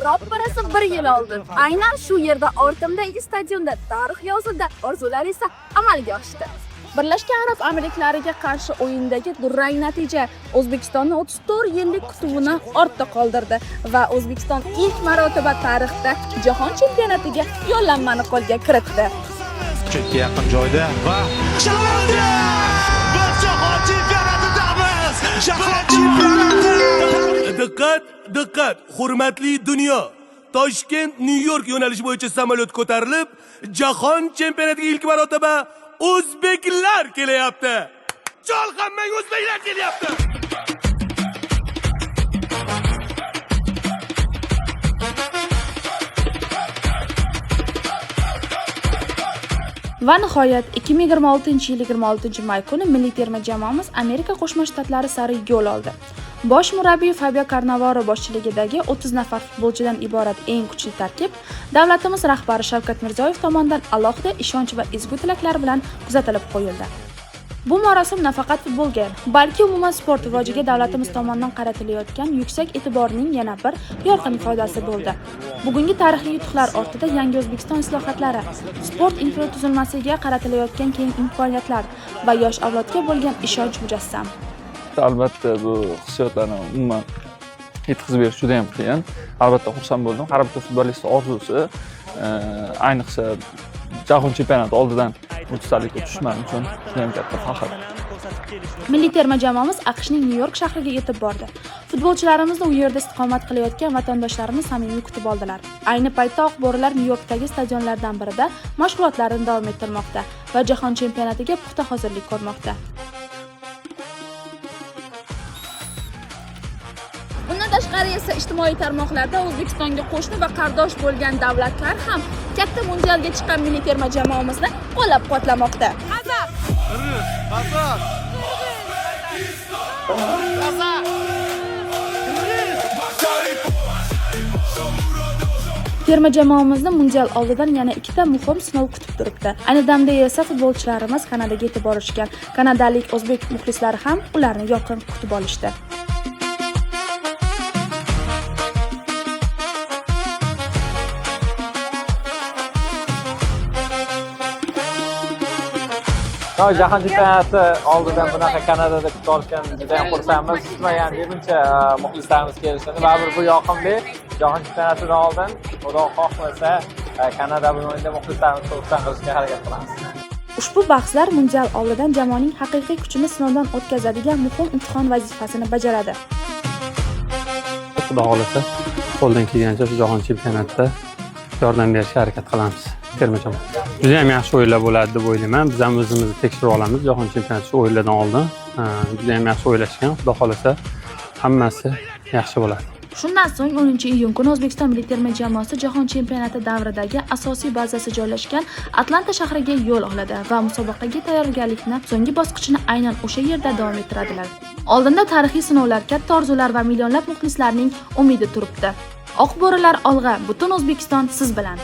Ropparasi 1 yil oldin. Aynan shu yerda ortimdagi stadionda tarix yozildi, orzular esa amalga oshdi. Birlashgan Arab Amirliklariga qarshi o'yindagi durang natija O'zbekistonni 34 yillik kutuvini ortda qoldirdi va O'zbekiston ilk marotaba tarixda jahon chempionatiga yo'llanmani qo'lga kiritdi. Chetga yaqin joyda va Shahoda! Biz jahon chempionatidamiz! Jahon chempionati! Diqqat, hurmatli dunyo! Toshkent Nyu-York yo'nalishi bo'yicha samolyot ko'tarilib, jahon chempionatiga ilk marotaba o'zbeklar kelyapti. Chol hammang o'zbeklar kelyapti. Va nihoyat 2026-yil 26-may kuni milliy terma jamoamiz Amerika Qo'shma Shtatlari sari yo'l oldi. Bosh murabbiy Fabio Cannavaro boshchiligidagi 30 nafar futbolchidan iborat eng kuchli tarkib davlatimiz rahbari Shavkat Mirziyoyev tomonidan alohida ishonch va ezgu tilaklar bilan kuzatilib qo'yildi. Bu marosim nafaqat futbolga, balki umuman sport rivojiga davlatimiz tomonidan qaratilayotgan yuksak e'tiborning yana bir yorqin ifodasi bo'ldi. Bugungi tarixiy yutuqlar ortida yangi O'zbekiston islohotlari, sport infratuzilmasiga qaratilayotgan keng imkoniyatlar va yosh avlodga bo'lgan ishonch mujassam. Albatta bu hissiyotlarni umuman yetkazib berish juda ham qiyin. Albatta xursand bo'ldim. Har bitta futbolist orzusi, ayniqsa jahon chempionati oldidan muttasillikka tushman uchun juda ham katta faxr. Milliy terma jamoamiz AQShning Nyu-York shahriga yetib bordi. Futbolchilarimizni u yerda istiqomat qilayotgan vatandoshlarimiz samimiy kutib oldilar. Ayni paytda oq bo'rilar Nyu-Yorkdagi stadionlardan birida mashg'ulotlarini davom ettirmoqda va jahon chempionatiga puxta hozirlik ko'rmoqda. Bundan tashqari esa ijtimoiy tarmoqlarda O'zbekistonga qo'shni va qardosh bo'lgan davlatlar ham katta mundialga chiqqan milliy terma jamoamizni qo'llab-quvvatlamoqda. Terma jamoamizni mundial oldidan yana ikkita muhim sinov kutib turibdi. Ayni damda esa futbolchilarimiz Kanadaga yetib borishgan. Kanadalik o'zbek muxlislari ham ularni yorqin kutib olishdi. Jahon chempionati oldidan bunaqa Kanadada kutib olishgan juda ham xursandmiz. Kutmagan deguncha muxlislarimiz kelishini baribir bu yoqimli. Jahon chempionatidan oldin Xudo xohlasa Kanada bu o'yinda muxlislarimizni xursand qilishga harakat qilamiz. Ushbu bahslar mundial oldidan jamoaning haqiqiy kuchini sinovdan o'tkazadigan muhim imtihon vazifasini bajaradi. Xudo xohlasa qo'ldan kelgancha shu jahon chempionatida yordam berishga harakat qilamiz. Terma jamoa juda ham yaxshi o'yinlar bo'ladi deb o'ylayman. Biz ham o'zimizni tekshirib olamiz jahon chempionati shu o'yinlardan oldin. Juda ham yaxshi o'ylashgan. Xudo xohlasa hammasi yaxshi bo'ladi. Shundan so'ng 10-iyun kuni O'zbekiston milliy terma jamoasi jahon chempionati davridagi asosiy bazasi joylashgan Atlanta shahriga yo'l oladi va musobaqaga tayyorgarlikni so'nggi bosqichini aynan o'sha yerda davom ettiradilar. Oldinda tarixiy sinovlar, katta orzular va millionlab muxlislarning umidi turibdi. Oq bo'rilar olg'a, butun O'zbekiston siz bilan.